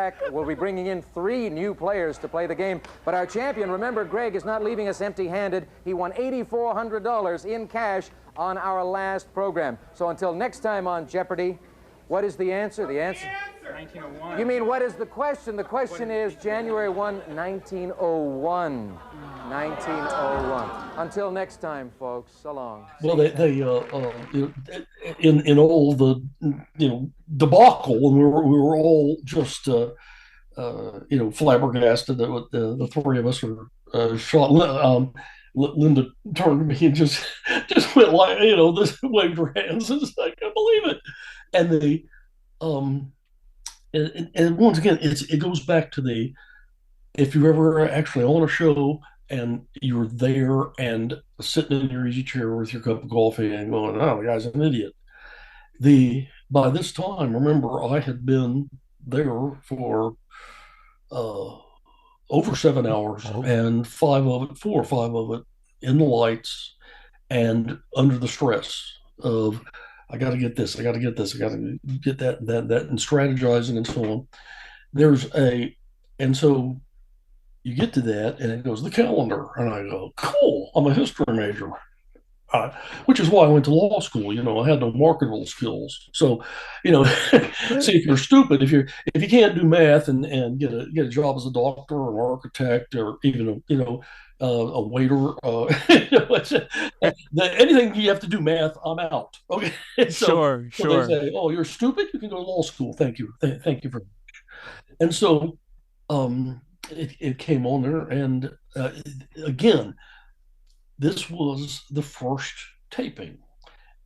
in 3 new players to play the game. But our champion, remember, Greg, is not leaving us empty-handed. He won $8,400 in cash on our last program. So until next time on Jeopardy, what is the answer? The answer? 1901. You mean, what is the question? The question is January 1, 1901. 1901. Until next time, folks. So long. Well, in all the debacle, and we were all just flabbergasted that the 3 of us were shot. Linda turned to me and just went like, this, waved her hands, and I can't believe it. And and once again, it goes back to if you're ever actually on a show and you're there and sitting in your easy chair with your cup of coffee and going, oh, the guy's an idiot. By this time, remember, I had been there for over 7 hours, and 4 or 5 of it in the lights and under the stress of, I got to get this, I got to get this, I got to get that, and strategizing and so on. And so you get to that, and it goes, the calendar. And I go, cool, I'm a history major. Which is why I went to law school. I had no marketable skills. So, see, if you're stupid, if you can't do math and get a job as a doctor or an architect or even a waiter, anything you have to do math, I'm out. Okay. So they say, oh, you're stupid, you can go to law school. Thank you. Thank you very much. And so it came on there, and again, this was the first taping,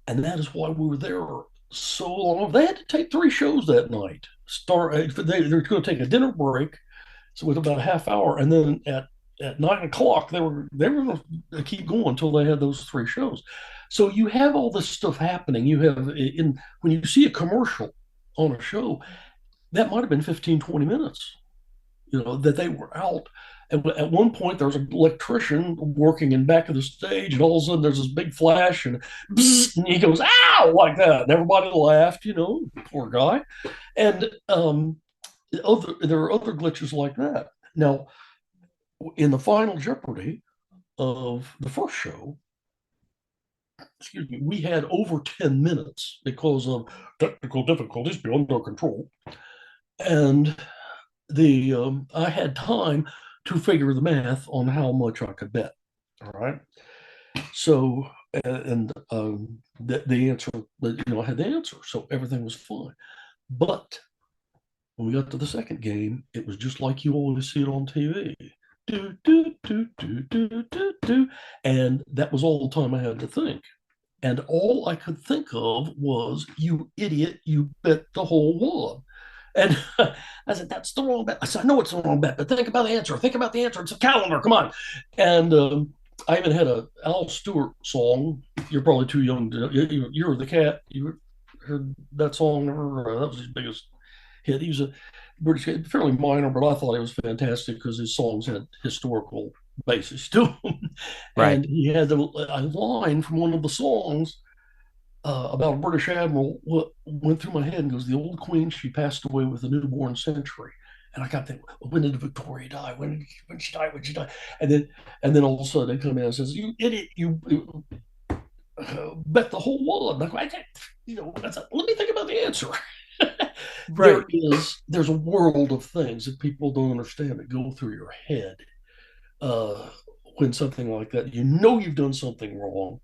and that is why we were there so long. They had to tape 3 shows that night. They're going to take a dinner break, so with about a half hour, and then at 9 o'clock they were going to keep going until they had those 3 shows. So you have all this stuff happening. You have when you see a commercial on a show, that might have been 15, 20 minutes. That they were out. And at one point, there was an electrician working in back of the stage, and all of a sudden, there's this big flash, and, bzz, and he goes, ow, like that. And everybody laughed, poor guy. And there are other glitches like that. Now, in the final Jeopardy of the first show, we had over 10 minutes because of technical difficulties beyond our control. And I had time to figure the math on how much I could bet. All right. So, and the answer, I had the answer. So everything was fine. But when we got to the second game, it was just like you always see it on TV. Do, do, do, do, do, do, do. And that was all the time I had to think. And all I could think of was, you idiot, you bet the whole wad. And I said, that's the wrong bet. I said, I know it's the wrong bet, but think about the answer. Think about the answer. It's a calendar. Come on. And I even had a Al Stewart song. You're probably too young to know. You're the Cat. You heard that song? That was his biggest hit. He was a British, fairly minor, but I thought it was fantastic because his songs had historical basis to them. Right. And he had a line from one of the songs about a British admiral. What went through my head and goes, "The old queen, she passed away with a newborn century." And I got thinking, when did Victoria die? When she die? When she die? And then all of a sudden they come in and says, "You idiot! You bet the whole world." Like, I said, let me think about the answer. Right. There's a world of things that people don't understand that go through your head when something like that. You've done something wrong,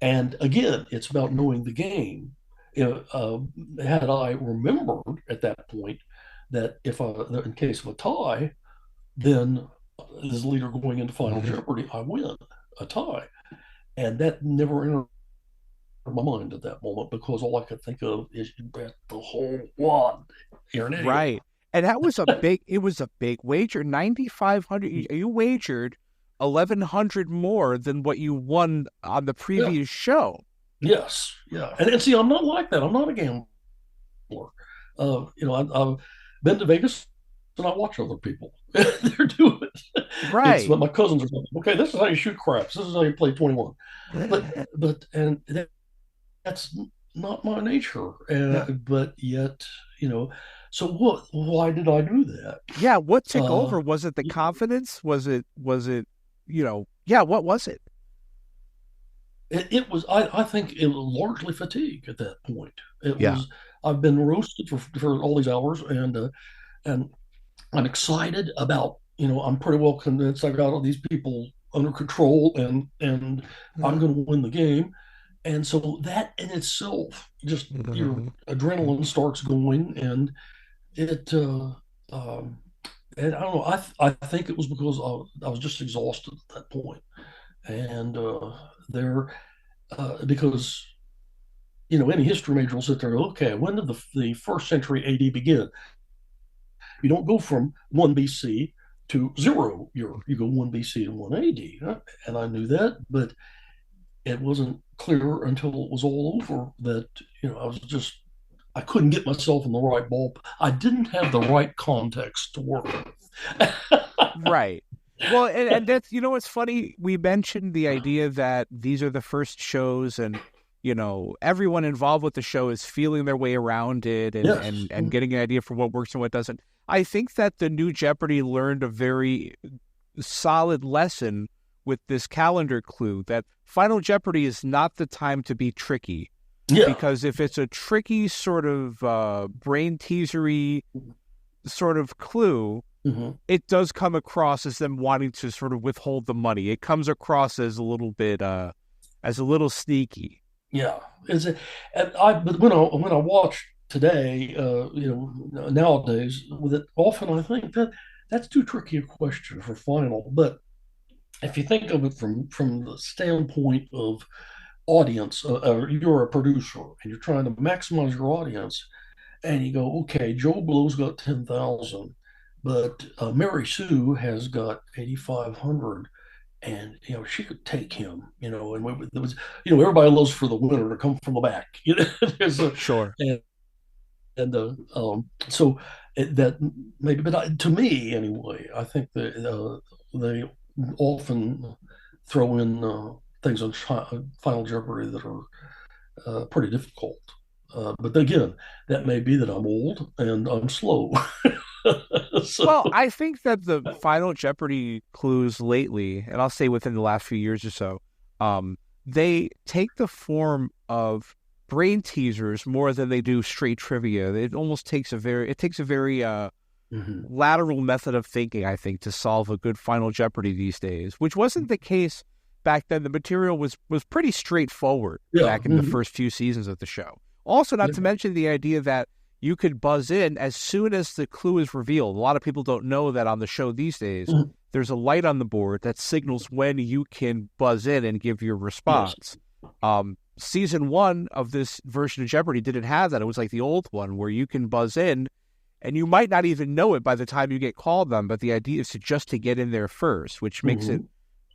and again, it's about knowing the game. Had I remembered at that point that in case of a tie, then as leader going into Final Jeopardy, I win a tie, and that never entered my mind at that moment because all I could think of is you bet the whole lot. You're an idiot. Right. And that was it was a big wager. 9,500. You wagered 1,100 more than what you won on the previous show. Yes. Yeah. And see, I'm not like that. I'm not a gambler. I've been to Vegas and I watch other people. They're doing it. Right. But my cousins are like, okay, this is how you shoot craps. This is how you play 21. That's not my nature. But yet, so why did I do that? Yeah. What took over? Was it the confidence? Was it, what was it? It was, I think it was largely fatigue at that point. It was, I've been roasted for all these hours and I'm excited about, I'm pretty well convinced I got all these people under control and I'm going to win the game. And so that in itself, just your adrenaline starts going, and it, and I don't know, I think it was because I was just exhausted at that point. And because, any history major will sit there and go, okay, when did the first century AD begin? You don't go from 1 BC to 0. You go 1 BC to 1 AD. And I knew that, but it wasn't clear until it was all over that, I couldn't get myself in the right ball. I didn't have the right context to work with. Right. Well, and that's, it's funny. We mentioned the idea that these are the first shows and, everyone involved with the show is feeling their way around it and getting an idea for what works and what doesn't. I think that the new Jeopardy learned a very solid lesson with this calendar clue that Final Jeopardy is not the time to be tricky. Yeah. Because if it's a tricky sort of brain teasery sort of clue, it does come across as them wanting to sort of withhold the money. It comes across as a little bit, as a little sneaky. Yeah. But when I watch today, nowadays, with it, often I think that's too tricky a question for Final. But if you think of it from the standpoint of audience, you're a producer and you're trying to maximize your audience, and you go, okay, Joe Blow's got 10,000, but Mary Sue has got 8,500, and she could take him, and there was, everybody loves for the winner to come from the back, Sure. So that maybe, but to me anyway, I think that they often throw in things on Final Jeopardy that are pretty difficult. But again, that may be that I'm old and I'm slow. Well, I think that the Final Jeopardy clues lately, and I'll say within the last few years or so, they take the form of brain teasers more than they do straight trivia. It almost takes a very lateral method of thinking, I think, to solve a good Final Jeopardy these days, which wasn't the case back then. The material was pretty straightforward back in the first few seasons of the show. Also, not to mention the idea that you could buzz in as soon as the clue is revealed. A lot of people don't know that on the show these days, there's a light on the board that signals when you can buzz in and give your response. Season 1 of this version of Jeopardy didn't have that. It was like the old one where you can buzz in and you might not even know it by the time you get called on, but the idea is to get in there first, which makes it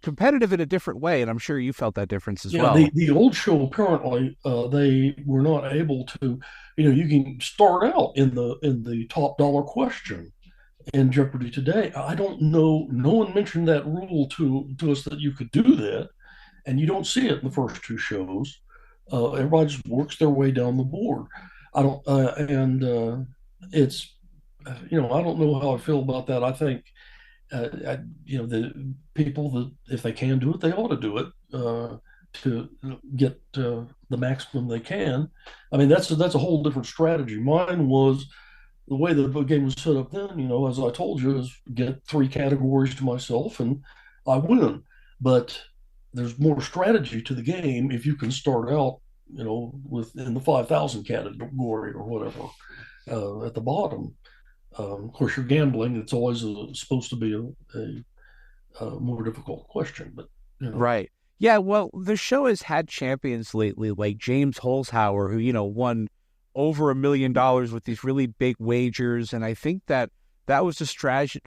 competitive in a different way, and I'm sure you felt that difference as well. The old show, apparently, they were not able to, you can start out in the top dollar question in Jeopardy today. I don't know, no one mentioned that rule to us that you could do that, and you don't see it in the first two shows. Everybody just works their way down the board. It's, I don't know how I feel about that. I think, the people that, if they can do it, they ought to do it to get the maximum they can. I mean, that's a whole different strategy. Mine was the way the game was set up then, as I told you, is get 3 categories to myself and I win. But there's more strategy to the game if you can start out, within the 5,000 category or whatever at the bottom. Of course, you're gambling. It's always supposed to be a more difficult question, but Right. Yeah, well, the show has had champions lately, like James Holzhauer, who, won over $1 million with these really big wagers. And I think that was a strategy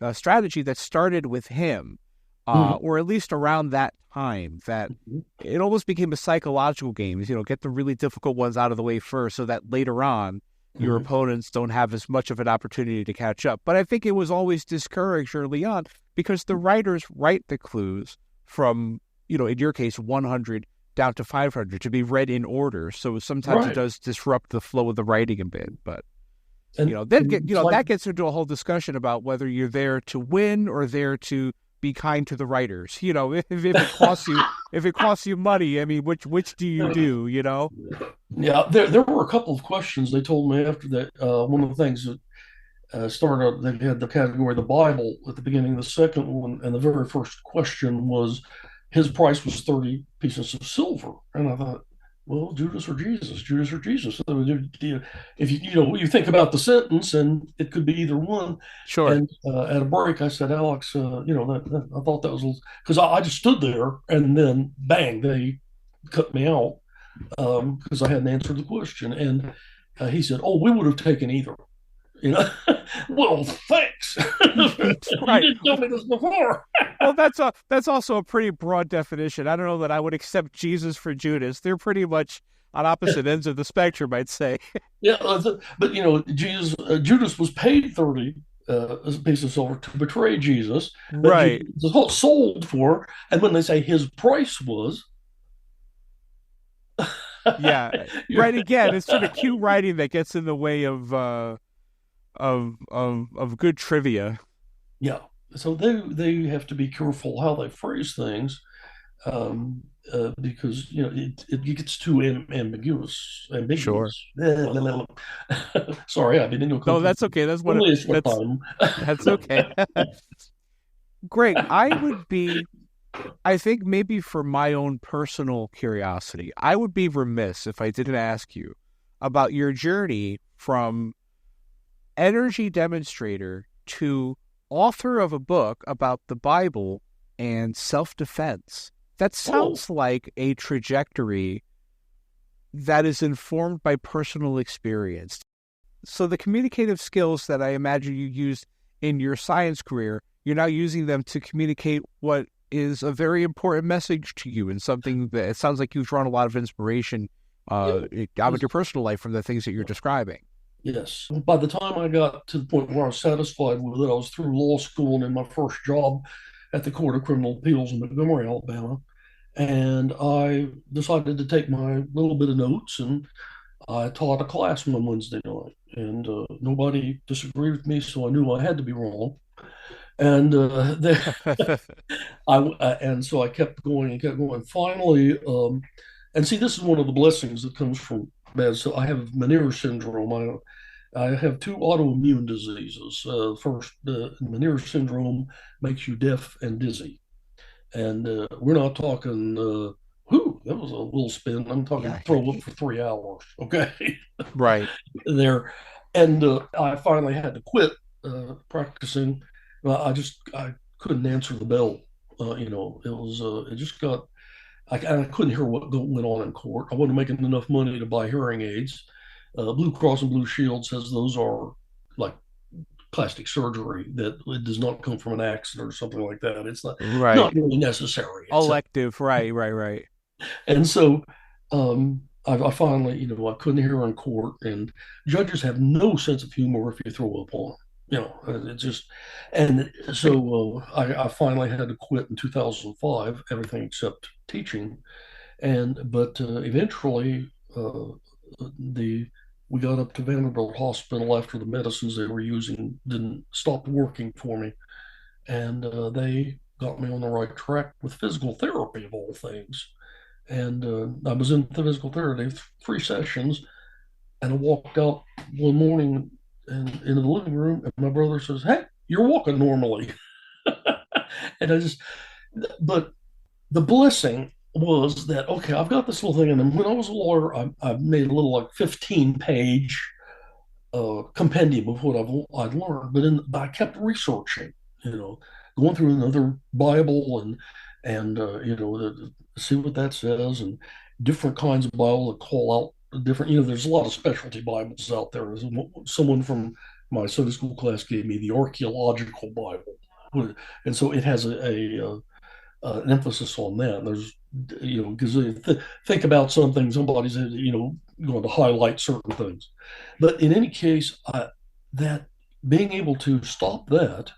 that started with him, or at least around that time, that it almost became a psychological game. Get the really difficult ones out of the way first so that later on, your opponents don't have as much of an opportunity to catch up. But I think it was always discouraged early on because the writers write the clues from, in your case, 100 down to 500 to be read in order. So sometimes it does disrupt the flow of the writing a bit. But, that gets into a whole discussion about whether you're there to win or there to be kind to the writers. If it costs you money, I mean, which do you do? Yeah, there were a couple of questions they told me after that. One of the things that started, they had the category the Bible at the beginning of the second one, and the very first question was, his price was 30 pieces of silver, and I thought, well, Judas or Jesus, Judas or Jesus. If you think about the sentence, and it could be either one. Sure. And at a break, I said, Alex, I thought that was because I just stood there, and then bang, they cut me out because I hadn't answered the question. And he said, "Oh, we would have taken either." Well, thanks. Right. You didn't tell me this before. Well, that's also a pretty broad definition. I don't know that I would accept Jesus for Judas. They're pretty much on opposite ends of the spectrum, I'd say. Yeah, but Judas was paid 30 as a piece of silver to betray Jesus. Right. The whole sold for, and when they say his price was. Yeah. Right. Again, it's sort of cute writing that gets in the way of good trivia. Yeah. So they have to be careful how they phrase things, because it gets too ambiguous. Sure. Sorry, I didn't know. No, that's okay. That's okay. Greg, I think maybe for my own personal curiosity, I would be remiss if I didn't ask you about your journey from energy demonstrator to author of a book about the Bible and self-defense. That sounds like a trajectory that is informed by personal experience. So the communicative skills that I imagine you used in your science career, you're now using them to communicate what is a very important message to you, and something that it sounds like you've drawn a lot of inspiration out of your personal life from the things that you're describing. Yes. By the time I got to the point where I was satisfied with it, I was through law school and in my first job at the Court of Criminal Appeals in Montgomery, Alabama. And I decided to take my little bit of notes, and I taught a class on Wednesday night. And nobody disagreed with me, so I knew I had to be wrong. And and so I kept going and kept going. Finally, and see, this is one of the blessings that comes from bad. So I have Meniere's syndrome. I have 2 autoimmune diseases. First, Meniere's syndrome makes you deaf and dizzy. And we're not talking, that was a little spin. I'm talking throw up for 3 hours. Okay. Right. There. And I finally had to quit practicing. I couldn't answer the bell. It just got, I couldn't hear what went on in court. I wasn't making enough money to buy hearing aids. Blue Cross and Blue Shield says those are like plastic surgery, that it does not come from an accident or something like that. It's not Right. not really necessary. Elective, right. And so I finally, I couldn't hear her in court, and judges have no sense of humor if you throw up on them. It's just, and so I finally had to quit in 2005, everything except teaching. But eventually, we got up to Vanderbilt Hospital after the medicines they were using didn't stop working for me, and they got me on the right track with physical therapy of all things. And I was in physical therapy 3 sessions, and I walked out one morning and into the living room, and my brother says, "Hey, you're walking normally." But the blessing was that, okay, I've got this little thing, and when I was a lawyer, I made a little 15-page compendium of what I'd learned, but I kept researching, going through another Bible and see what that says, and different kinds of Bible that call out different, there's a lot of specialty Bibles out there. Someone from my Sunday school class gave me the archaeological Bible, and so it has an emphasis on that. There's, because think about something, somebody's, going to highlight certain things. But in any case, that being able to stop that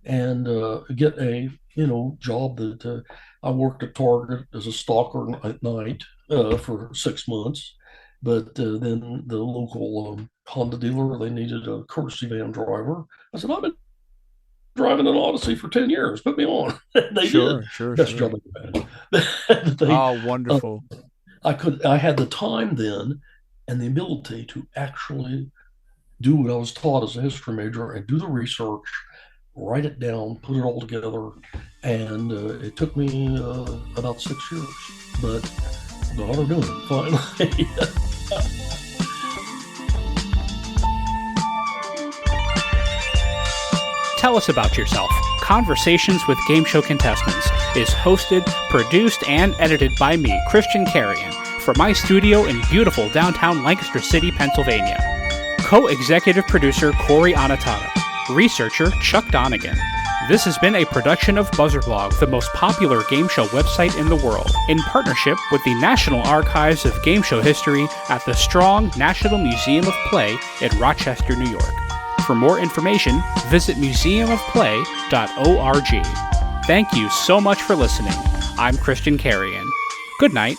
and get a, job that I worked at Target as a stalker at night for 6 months. But then the local Honda dealer, they needed a courtesy van driver. I said, I've been driving an Odyssey for 10 years. Put me on. They did. Best job I had. Oh, wonderful. I had the time then and the ability to actually do what I was taught as a history major and do the research, write it down, put it all together. And it took me about 6 years, but got her doing it finally. Tell Us About Yourself, Conversations with Game Show Contestants, is hosted, produced, and edited by me, Christian Carrion, from my studio in beautiful downtown Lancaster City, Pennsylvania. Co-executive producer Cory Anotado. Researcher Chuck Donegan. This has been a production of BuzzerBlog, the most popular game show website in the world, in partnership with the National Archives of Game Show History at the Strong National Museum of Play in Rochester, New York. For more information, visit museumofplay.org. Thank you so much for listening. I'm Christian Carrion. Good night.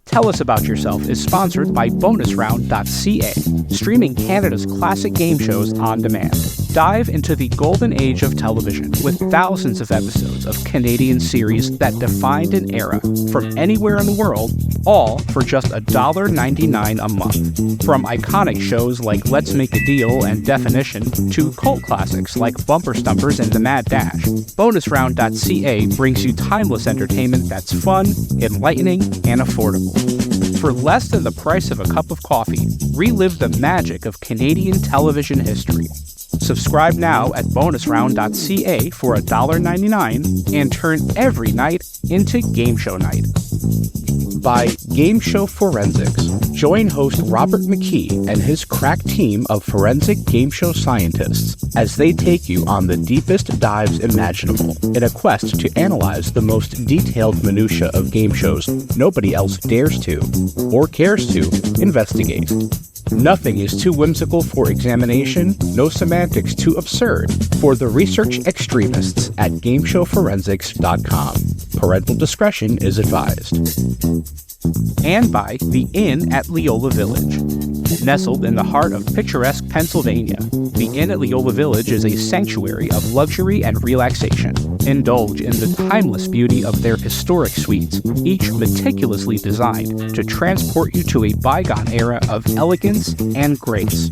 Tell Us About Yourself is sponsored by bonusround.ca, streaming Canada's classic game shows on demand. Dive into the golden age of television with thousands of episodes of Canadian series that defined an era from anywhere in the world, all for just $1.99 a month. From iconic shows like Let's Make a Deal and Definition to cult classics like Bumper Stumpers and The Mad Dash, bonusround.ca brings you timeless entertainment that's fun, enlightening, and affordable. For less than the price of a cup of coffee, relive the magic of Canadian television history. Subscribe now at bonusround.ca for $1.99 and turn every night into Game Show Night. By Game Show Forensics. Join host Robert McKee and his crack team of forensic game show scientists as they take you on the deepest dives imaginable in a quest to analyze the most detailed minutia of game shows nobody else dares to, or cares to, investigate. Nothing is too whimsical for examination, no semantics too absurd for the research extremists at GameShowForensics.com. Parental discretion is advised. And by The Inn at Leola Village. Nestled in the heart of picturesque Pennsylvania, The Inn at Leola Village is a sanctuary of luxury and relaxation. Indulge in the timeless beauty of their historic suites, each meticulously designed to transport you to a bygone era of elegance and grace.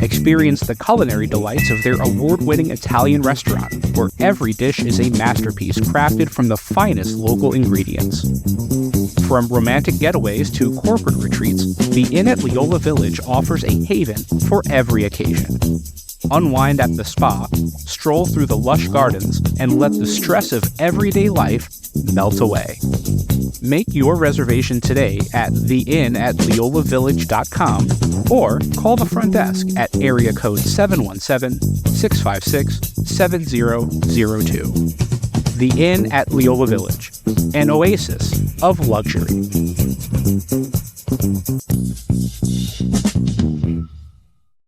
Experience the culinary delights of their award-winning Italian restaurant, where every dish is a masterpiece crafted from the finest local ingredients. From romantic getaways to corporate retreats, the Inn at Leola Village offers a haven for every occasion. Unwind at the spa, stroll through the lush gardens, and let the stress of everyday life melt away. Make your reservation today at theinnatleolavillage.com or call the front desk at area code 717-656-7002. The Inn at Leola Village, an oasis of luxury.